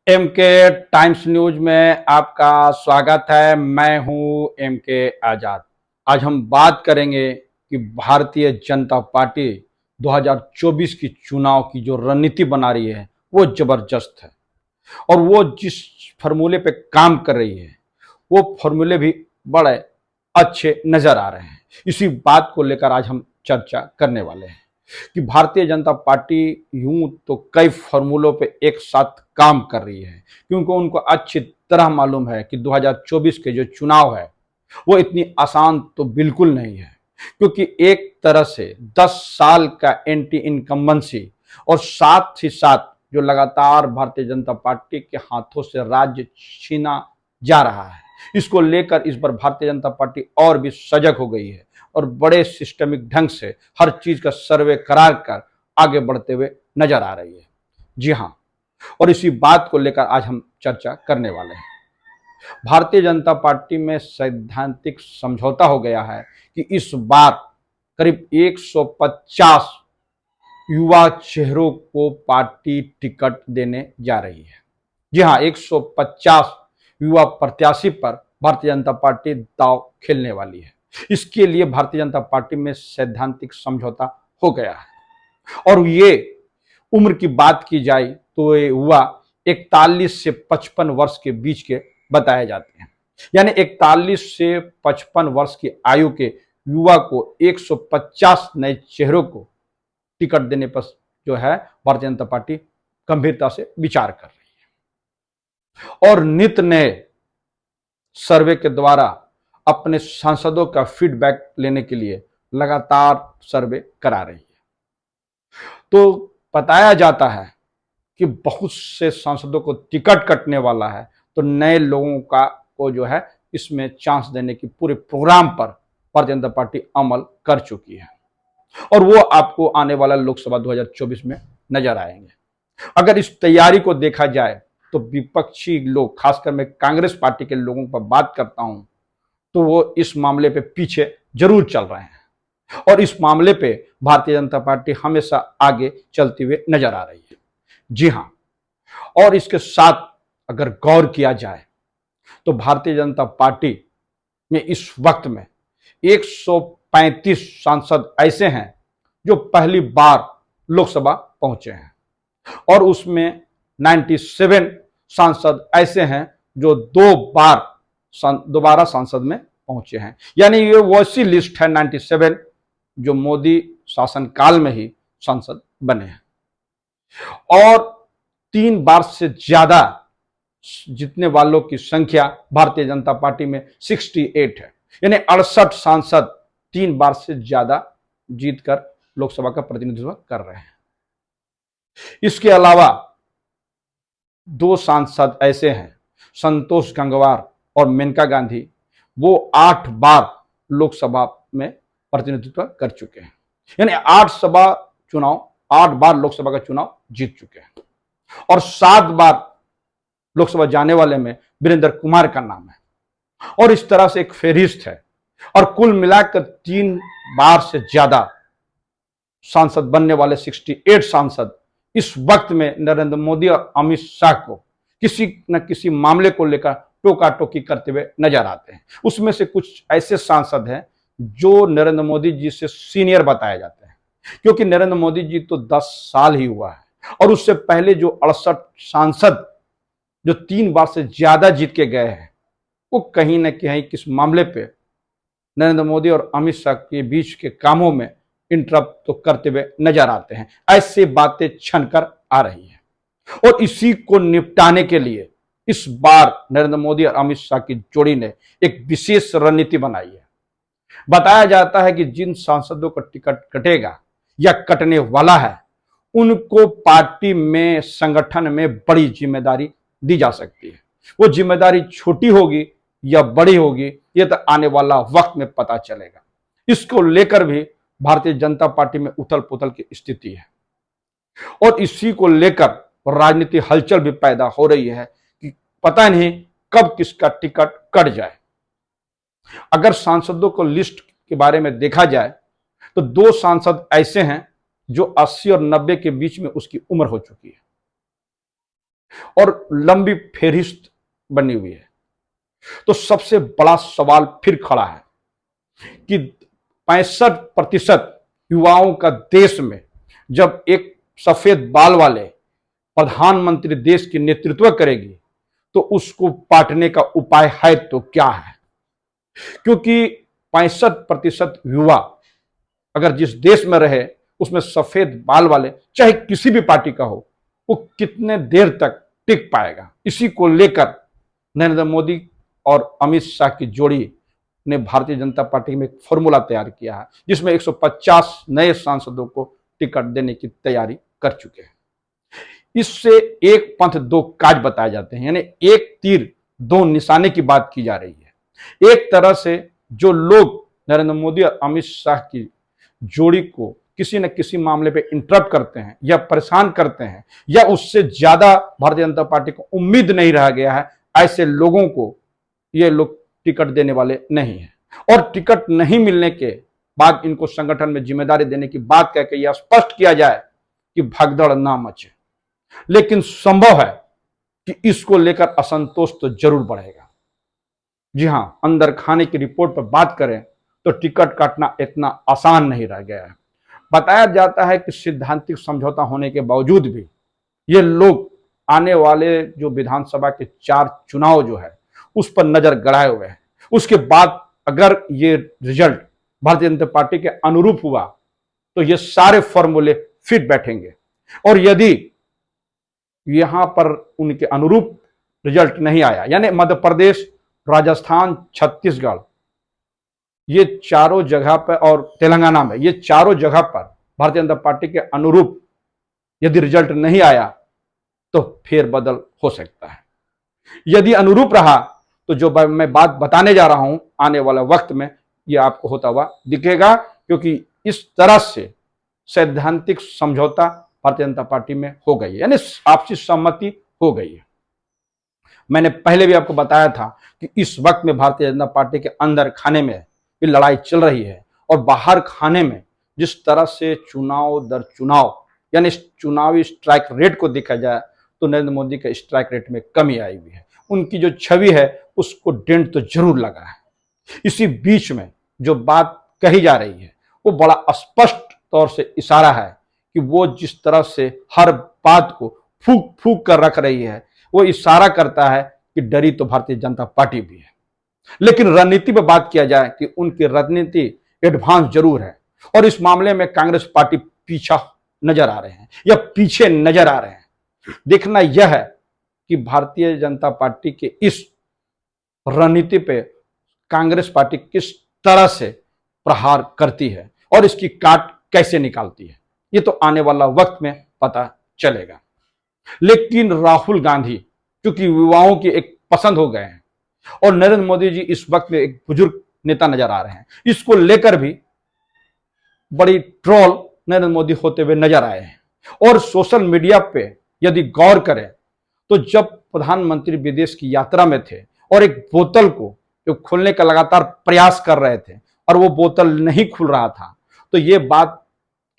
M के times news में आपका स्वागत है। मैं हूं एम के आजाद। आज हम बात करेंगे कि भारतीय जनता पार्टी 2024 की चुनाव की जो रणनीति बना रही है वो जबरदस्त है और वो जिस फॉर्मूले पे काम कर रही है वो फॉर्मूले भी बड़े अच्छे नजर आ रहे हैं। इसी बात को लेकर आज हम चर्चा करने वाले हैं कि भारतीय जनता पार्टी यूं तो कई फॉर्मूलों पे एक साथ काम कर रही है, क्योंकि उनको अच्छी तरह मालूम है कि 2024 के जो चुनाव है वो इतनी आसान तो बिल्कुल नहीं है, क्योंकि एक तरह से 10 साल का एंटी इनकम्बेंसी और साथ ही साथ जो लगातार भारतीय जनता पार्टी के हाथों से राज्य छीना जा रहा है, इसको लेकर इस बार भारतीय जनता पार्टी और भी सजग हो गई है और बड़े सिस्टमिक ढंग से हर चीज का सर्वे करा कर आगे बढ़ते हुए नजर आ रही है। जी हाँ, और इसी बात को लेकर आज हम चर्चा करने वाले हैं। भारतीय जनता पार्टी में सैद्धांतिक समझौता हो गया है कि इस बार करीब 150 युवा चेहरों को पार्टी टिकट देने जा रही है। जी हाँ, 150 युवा प्रत्याशी पर भारतीय जनता पार्टी दांव खेलने वाली है। इसके लिए भारतीय जनता पार्टी में सैद्धांतिक समझौता हो गया है और ये उम्र की बात की जाए तो ये युवा 41 से 55 वर्ष के बीच के बताए जाते हैं। यानी 41 से 55 वर्ष की आयु के युवा को 150 नए चेहरों को टिकट देने पर जो है भारतीय जनता पार्टी गंभीरता से विचार कर रही है और नित नए सर्वे के द्वारा अपने सांसदों का फीडबैक लेने के लिए लगातार सर्वे करा रही है। तो बताया जाता है कि बहुत से सांसदों को टिकट कटने वाला है, तो नए लोगों का को जो है इसमें चांस देने की पूरे प्रोग्राम पर भारतीय जनता पार्टी अमल कर चुकी है और वो आपको आने वाला लोकसभा 2024 में नजर आएंगे। अगर इस तैयारी को देखा जाए तो विपक्षी लोग, खासकर मैं कांग्रेस पार्टी के लोगों पर बात करता हूं, तो वो इस मामले पे पीछे जरूर चल रहे हैं और इस मामले पे भारतीय जनता पार्टी हमेशा आगे चलती हुए नजर आ रही है। जी हां, और इसके साथ अगर गौर किया जाए तो भारतीय जनता पार्टी में इस वक्त में 135 सांसद ऐसे हैं जो पहली बार लोकसभा पहुंचे हैं और उसमें 97 सांसद ऐसे हैं जो दोबारा सांसद में पहुंचे हैं। यानी ये वैसी लिस्ट है 97 जो मोदी शासनकाल में ही सांसद बने हैं और 3 बार से ज्यादा जीतने वालों की संख्या भारतीय जनता पार्टी में 68 है। यानी 68 सांसद 3 बार से ज्यादा जीतकर लोकसभा का प्रतिनिधित्व कर रहे हैं। इसके अलावा 2 सांसद ऐसे हैं, संतोष गंगवार और मेनका गांधी, वो 8 बार लोकसभा में प्रतिनिधित्व कर चुके हैं। यानी 8 बार लोकसभा का चुनाव जीत चुके हैं और 7 बार लोकसभा जाने वाले में वीरेंद्र कुमार का नाम है और इस तरह से एक फेरिस्त है और कुल मिलाकर 3 बार से ज्यादा सांसद बनने वाले 68 सांसद इस वक्त में नरेंद्र मोदी और अमित शाह को किसी न किसी मामले को लेकर टोका टोकी करते हुए नजर आते हैं। उसमें से कुछ ऐसे सांसद हैं जो नरेंद्र मोदी जी से सीनियर बताए जाते हैं, क्योंकि नरेंद्र मोदी जी तो 10 साल ही हुआ है और उससे पहले जो 68 सांसद जो 3 बार से ज्यादा जीत के गए हैं वो कहीं ना कहीं किस मामले पे नरेंद्र मोदी और अमित शाह के बीच के कामों में इंटरप्ट तो करते हुए नजर आते हैं। ऐसी बातें छनकर आ रही है और इसी को निपटाने के लिए इस बार नरेंद्र मोदी और अमित शाह की जोड़ी ने एक विशेष रणनीति बनाई है। बताया जाता है कि जिन सांसदों का टिकट कटेगा या कटने वाला है उनको पार्टी में, संगठन में बड़ी जिम्मेदारी दी जा सकती है। वो जिम्मेदारी छोटी होगी या बड़ी होगी ये तो आने वाला वक्त में पता चलेगा। इसको लेकर भी भारतीय जनता पार्टी में उथल पुथल की स्थिति है और इसी को लेकर राजनीतिक हलचल भी पैदा हो रही है कि पता नहीं कब किसका टिकट कट जाए। अगर सांसदों को लिस्ट के बारे में देखा जाए तो 2 सांसद ऐसे हैं जो 80 और 90 के बीच में उसकी उम्र हो चुकी है। और लंबी फेहरिस्त बनी हुई है। तो सबसे बड़ा सवाल फिर खड़ा है कि 65% युवाओं का देश में जब एक सफेद बाल वाले प्रधानमंत्री देश की नेतृत्व करेगी तो उसको पाटने का उपाय है तो क्या है? क्योंकि 65% युवा अगर जिस देश में रहे उसमें सफेद बाल वाले चाहे किसी भी पार्टी का हो, वो कितने देर तक टिक पाएगा? इसी को लेकर नरेंद्र मोदी और अमित शाह की जोड़ी ने भारतीय जनता पार्टी में एक फॉर्मूला तैयार किया है जिसमें 150 नए सांसदों को टिकट देने की तैयारी कर चुके हैं। इससे एक पंथ दो काज बताए जाते हैं, यानी एक तीर दो निशाने की बात की जा रही है। एक तरह से जो लोग नरेंद्र मोदी और अमित शाह की जोड़ी को किसी न किसी मामले पे इंटरप्ट करते हैं या परेशान करते हैं या उससे ज्यादा भारतीय जनता पार्टी को उम्मीद नहीं रह गया है, ऐसे लोगों को ये लोग टिकट देने वाले नहीं है। और टिकट नहीं मिलने के बाद इनको संगठन में जिम्मेदारी देने की बात कह के यह स्पष्ट किया जाए कि भगदड़ ना मचे। लेकिन संभव है कि इसको लेकर असंतोष तो जरूर बढ़ेगा। जी हां, अंदर खाने की रिपोर्ट पर बात करें तो टिकट काटना इतना आसान नहीं रह गया है। बताया जाता है कि सिद्धांतिक समझौता होने के बावजूद भी ये लोग आने वाले जो विधानसभा के 4 चुनाव जो है उस पर नजर गड़ाए हुए हैं। उसके बाद अगर ये रिजल्ट भारतीय जनता पार्टी के अनुरूप हुआ तो ये सारे फॉर्मूले फिट बैठेंगे, और यदि यहां पर उनके अनुरूप रिजल्ट नहीं आया, यानी मध्य प्रदेश, राजस्थान, छत्तीसगढ़, ये चारों जगह पर, और तेलंगाना में, ये चारों जगह पर भारतीय जनता पार्टी के अनुरूप यदि रिजल्ट नहीं आया तो फेरबदल हो सकता है। यदि अनुरूप रहा तो जो मैं बात बताने जा रहा हूं आने वाला वक्त में ये आपको होता हुआ दिखेगा, क्योंकि इस तरह से सैद्धांतिक समझौता भारतीय जनता पार्टी में हो गई है, यानी आपसी सहमति हो गई है। मैंने पहले भी आपको बताया था कि इस वक्त में भारतीय जनता पार्टी के अंदर खाने में ये लड़ाई चल रही है, और बाहर खाने में जिस तरह से चुनाव दर चुनाव, यानी चुनावी स्ट्राइक रेट को देखा जाए तो नरेंद्र मोदी के स्ट्राइक रेट में कमी आई हुई है। उनकी जो छवि है उसको डेंट तो जरूर लगा है। इसी बीच में जो बात कही जा रही है वो बड़ा स्पष्ट तौर से इशारा है कि वो जिस तरह से हर बात को फूक फूक कर रख रही है, वो इशारा करता है कि डरी तो भारतीय जनता पार्टी भी है। लेकिन रणनीति पर बात किया जाए कि उनकी रणनीति एडवांस जरूर है, और इस मामले में कांग्रेस पार्टी पीछा नजर आ रहे हैं या पीछे नजर आ रहे हैं। देखना यह है कि भारतीय जनता पार्टी के इस रणनीति पे कांग्रेस पार्टी किस तरह से प्रहार करती है और इसकी काट कैसे निकालती है, ये तो आने वाला वक्त में पता चलेगा। लेकिन राहुल गांधी क्योंकि युवाओं की एक पसंद हो गए हैं, और नरेंद्र मोदी जी इस वक्त में एक बुजुर्ग नेता नजर आ रहे हैं, इसको लेकर भी बड़ी ट्रोल नरेंद्र मोदी होते हुए नजर आए हैं। और सोशल मीडिया पे यदि गौर करें तो जब प्रधानमंत्री विदेश की यात्रा में थे और एक बोतल को जो खोलने का लगातार प्रयास कर रहे थे और वो बोतल नहीं खुल रहा था, तो ये बात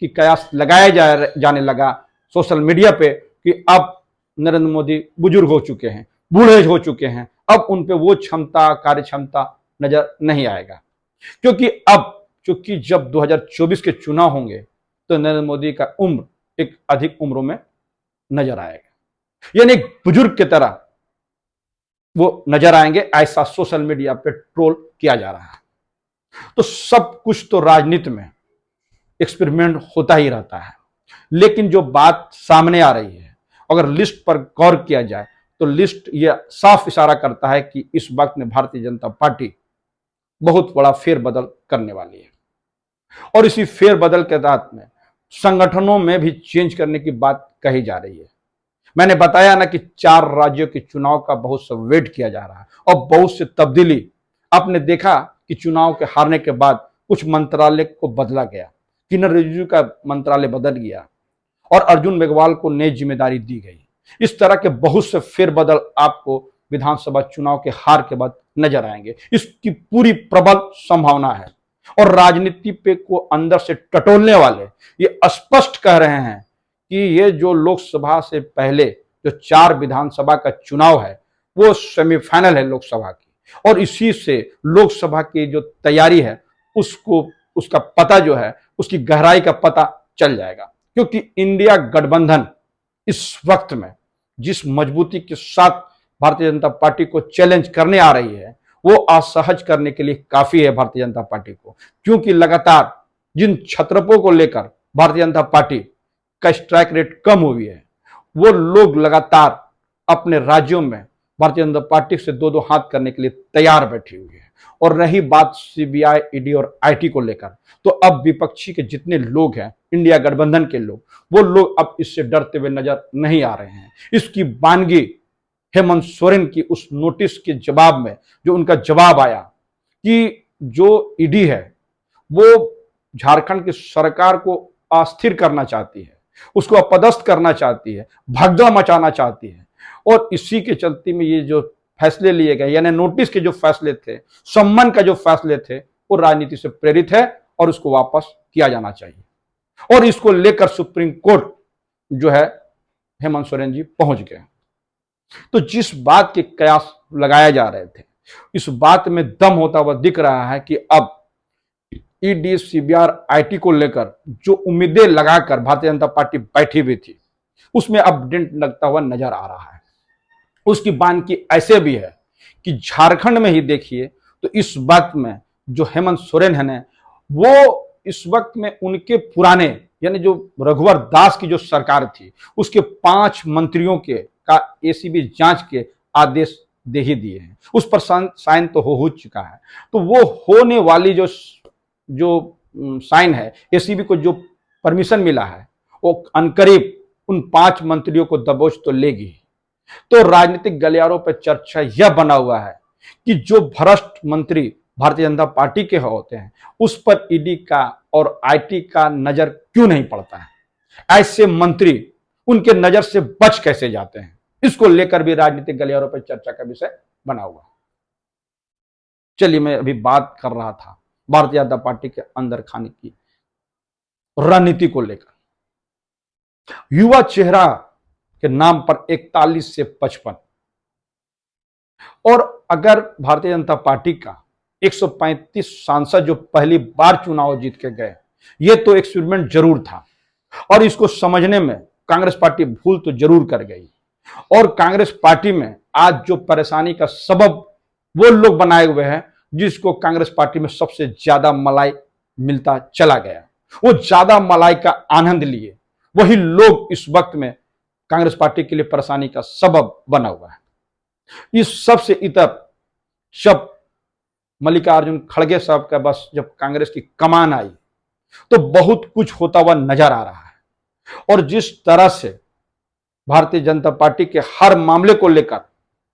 की कयास लगाया जाने लगा सोशल मीडिया पे कि अब नरेंद्र मोदी बुजुर्ग हो चुके हैं, बूढ़े हो चुके हैं, अब उन पे वो क्षमता, कार्य क्षमता नजर नहीं आएगा। क्योंकि अब चूंकि जब 2024 के चुनाव होंगे तो नरेंद्र मोदी का उम्र एक अधिक उम्रों में नजर आएगा, यानी एक बुजुर्ग की तरह वो नजर आएंगे, ऐसा सोशल मीडिया पे ट्रोल किया जा रहा है। तो सब कुछ तो राजनीति में एक्सपेरिमेंट होता ही रहता है, लेकिन जो बात सामने आ रही है अगर लिस्ट पर गौर किया जाए तो लिस्ट यह साफ इशारा करता है कि इस वक्त में भारतीय जनता पार्टी बहुत बड़ा फेरबदल करने वाली है, और इसी फेरबदल के तहत में संगठनों में भी चेंज करने की बात कही जा रही है। मैंने बताया ना कि 4 राज्यों के चुनाव का बहुत सा वेट किया जा रहा है और बहुत से तब्दीली। आपने देखा कि चुनाव के हारने के बाद कुछ मंत्रालय को बदला गया, किरण रिजिजू का मंत्रालय बदल गया और अर्जुन मेघवाल को नई जिम्मेदारी दी गई। इस तरह के बहुत से फेरबदल आपको विधानसभा चुनाव के हार के बाद नजर आएंगे, इसकी पूरी प्रबल संभावना है। और राजनीति पे को अंदर से टटोलने वाले ये स्पष्ट कह रहे हैं कि ये जो लोकसभा से पहले जो 4 विधानसभा का चुनाव है वो सेमीफाइनल है लोकसभा की, और इसी से लोकसभा की जो तैयारी है उसको उसका पता जो है उसकी गहराई का पता चल जाएगा। क्योंकि इंडिया गठबंधन इस वक्त में जिस मजबूती के साथ भारतीय जनता पार्टी को चैलेंज करने आ रही है वो असहज करने के लिए काफी है भारतीय जनता पार्टी को। क्योंकि लगातार जिन छत्रपों को लेकर भारतीय जनता पार्टी का स्ट्राइक रेट कम हुई है वो लोग लगातार अपने राज्यों में भारतीय जनता पार्टी से दो दो हाथ करने के लिए तैयार बैठी हुई है। और रही बात सीबीआई, ईडी और आईटी को लेकर, तो अब विपक्षी के जितने लोग हैं, इंडिया गठबंधन के लोग, वो लोग अब इससे डरते हुए नजर नहीं आ रहे हैं। इसकी वानगी हेमंत सोरेन की उस नोटिस के जवाब में जो उनका जवाब आया कि जो ईडी है वो झारखंड की सरकार को अस्थिर करना चाहती है, उसको अपदस्थ करना चाहती है, भगदड़ मचाना चाहती है, और इसी के चलते में ये जो फैसले लिए गए, यानी नोटिस के जो फैसले थे, सम्मन का जो फैसले थे, वो राजनीति से प्रेरित है और उसको वापस किया जाना चाहिए। और इसको लेकर सुप्रीम कोर्ट जो है हेमंत सोरेन जी पहुंच गए। तो जिस बात के कयास लगाए जा रहे थे, इस बात में दम होता हुआ दिख रहा है कि अब ईडी, सीबीआई, आईटी को लेकर जो उम्मीदें लगाकर भारतीय जनता पार्टी बैठी हुई थी उसमें अब डेंट लगता हुआ नजर आ रहा है। उसकी बानगी ऐसे भी है कि झारखंड में ही देखिए तो इस वक्त में जो हेमंत सोरेन है ना, वो इस वक्त में उनके पुराने यानी जो रघुवर दास की जो सरकार थी उसके 5 मंत्रियों के का एसीबी जांच के आदेश दे ही दिए हैं। उस पर साइन तो हो चुका है। तो वो होने वाली जो साइन है, एसीबी को जो परमिशन मिला है, वो अनकरीब उन 5 मंत्रियों को दबोच तो लेगी। तो राजनीतिक गलियारों पर चर्चा यह बना हुआ है कि जो भ्रष्ट मंत्री भारतीय जनता पार्टी के होते हैं उस पर ईडी का और आईटी का नजर क्यों नहीं पड़ता है। ऐसे मंत्री उनके नजर से बच कैसे जाते हैं, इसको लेकर भी राजनीतिक गलियारों पर चर्चा का विषय बना हुआ। चलिए, मैं अभी बात कर रहा था भारतीय जनता पार्टी के अंदर खाने की रणनीति को लेकर। युवा चेहरा के नाम पर 41 से 55, और अगर भारतीय जनता पार्टी का 135 सांसद जो पहली बार चुनाव जीत के गए, ये तो एक्सपेरिमेंट जरूर था, और इसको समझने में कांग्रेस पार्टी भूल तो जरूर कर गई। और कांग्रेस पार्टी में आज जो परेशानी का सबब वो लोग बनाए हुए हैं जिसको कांग्रेस पार्टी में सबसे ज्यादा मलाई मिलता चला गया, वो ज्यादा मलाई का आनंद लिए वही लोग इस वक्त में कांग्रेस पार्टी के लिए परेशानी का सबब बना हुआ है। इस सबसे इतर जब मल्लिकार्जुन खड़गे साहब का बस जब कांग्रेस की कमान आई तो बहुत कुछ होता हुआ नजर आ रहा है। और जिस तरह से भारतीय जनता पार्टी के हर मामले को लेकर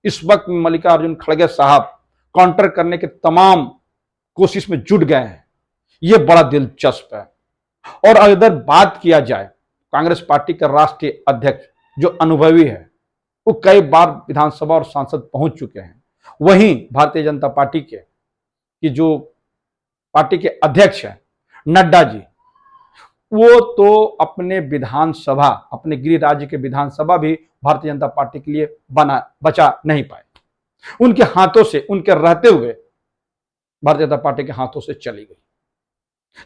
इस वक्त मल्लिकार्जुन खड़गे साहब काउंटर करने के तमाम कोशिश में जुट गए हैं, यह बड़ा दिलचस्प है। और अगर बात किया जाए कांग्रेस पार्टी के राष्ट्रीय अध्यक्ष जो अनुभवी है, वो कई बार विधानसभा और सांसद पहुंच चुके हैं। वहीं भारतीय जनता पार्टी के कि जो पार्टी के अध्यक्ष हैं नड्डा जी, वो तो अपने विधानसभा, अपने गृह राज्य के विधानसभा भी भारतीय जनता पार्टी के लिए बचा नहीं पाए। उनके हाथों से, उनके रहते हुए भारतीय जनता पार्टी के हाथों से चली गई।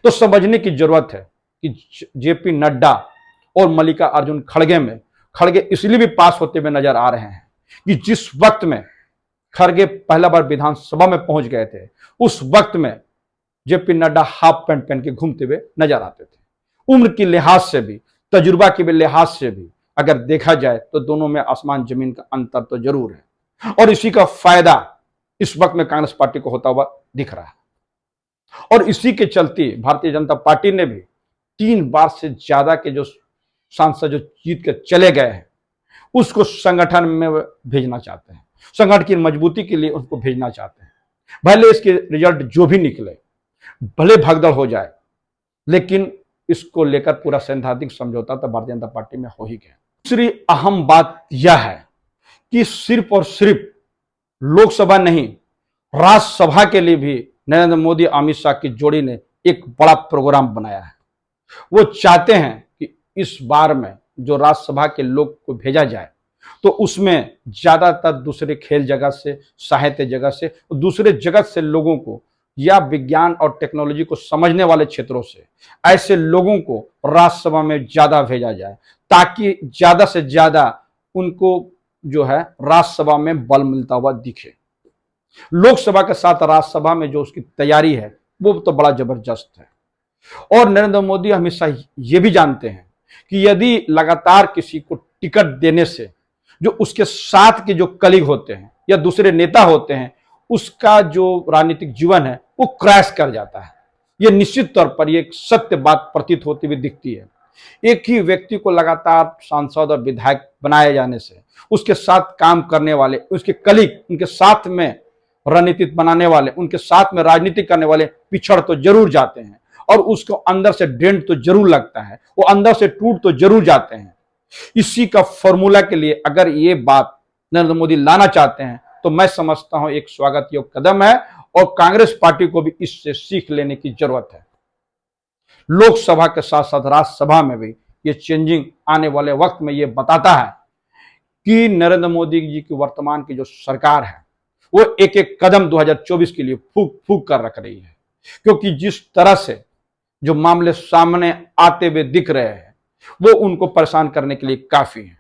तो समझने की जरूरत है कि जेपी नड्डा और मल्लिकार्जुन खड़गे इसलिए भी पास होते हुए नजर आ रहे हैं कि जिस वक्त में खड़गे पहला बार विधानसभा में पहुंच गए थे उस वक्त में जेपी नड्डा हाफ पैंट पहन के घूमते हुए नजर आते थे। उम्र के लिहाज से भी, तजुर्बा के लिहाज से भी अगर देखा जाए तो दोनों में आसमान जमीन का अंतर तो जरूर है। और इसी का फायदा इस वक्त में कांग्रेस पार्टी को होता हुआ दिख रहा है। और इसी के चलते भारतीय जनता पार्टी ने भी 3 बार से ज्यादा के जो सांसद जो जीत कर चले गए हैं उसको संगठन में भेजना चाहते हैं, संगठन की मजबूती के लिए उनको भेजना चाहते हैं। भले इसके रिजल्ट जो भी निकले, भले भगदड़ हो जाए, लेकिन इसको लेकर पूरा सैद्धांतिक समझौता तो भारतीय जनता पार्टी में हो ही गया। दूसरी अहम बात यह है कि सिर्फ और सिर्फ लोकसभा नहीं, राज्यसभा के लिए भी नरेंद्र मोदी अमित शाह की जोड़ी ने एक बड़ा प्रोग्राम बनाया है। वो चाहते हैं कि इस बार में जो राज्यसभा के लोग को भेजा जाए तो उसमें ज्यादातर दूसरे खेल जगत से, साहित्य जगत से, दूसरे जगत से लोगों को या विज्ञान और टेक्नोलॉजी को समझने वाले क्षेत्रों से ऐसे लोगों को राज्यसभा में ज्यादा भेजा जाए, ताकि ज्यादा से ज्यादा उनको जो है राज्यसभा में बल मिलता हुआ दिखे। लोकसभा के साथ राज्यसभा में जो उसकी तैयारी है वो तो बड़ा जबरदस्त है। और नरेंद्र मोदी हमेशा ये भी जानते हैं कि यदि लगातार किसी को टिकट देने से जो उसके साथ के जो कलीग होते हैं या दूसरे नेता होते हैं, उसका जो राजनीतिक जीवन है वो क्रैश कर जाता है। ये निश्चित तौर पर ये एक सत्य बात प्रतीत होती हुई दिखती है। एक ही व्यक्ति को लगातार सांसद और विधायक बनाए जाने से उसके साथ काम करने वाले, उसके कलीग, उनके साथ में रणनीति बनाने वाले, उनके साथ में राजनीति करने वाले पिछड़ तो जरूर जाते हैं और उसको अंदर से डेंट तो जरूर लगता है, वो अंदर से टूट तो जरूर जाते हैं। इसी का फॉर्मूला के लिए अगर ये बात नरेंद्र मोदी लाना चाहते हैं तो मैं समझता हूं एक स्वागत योग्य कदम है और कांग्रेस पार्टी को भी इससे सीख लेने की जरूरत है। लोकसभा के साथ साथ राज्यसभा में भी ये चेंजिंग आने वाले वक्त में ये बताता है कि नरेंद्र मोदी जी की वर्तमान की जो सरकार है वो एक एक कदम 2024 के लिए फूक फूक कर रख रही है, क्योंकि जिस तरह से जो मामले सामने आते हुए दिख रहे हैं वो उनको परेशान करने के लिए काफी है।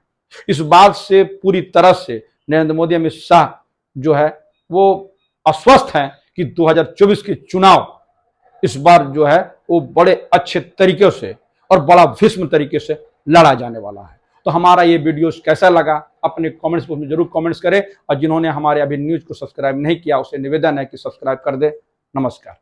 इस बात से पूरी तरह से नरेंद्र मोदी, अमित शाह जो है वो आश्वस्त हैं कि 2024 के चुनाव इस बार जो है वो बड़े अच्छे तरीके से और बड़ा भीष्म तरीके से लड़ा जाने वाला है। तो हमारा ये वीडियो कैसा लगा अपने कमेंट्स बॉक्स में जरूर कमेंट्स करें और जिन्होंने हमारे अभी न्यूज को सब्सक्राइब नहीं किया उसे निवेदन है कि सब्सक्राइब कर दे। नमस्कार।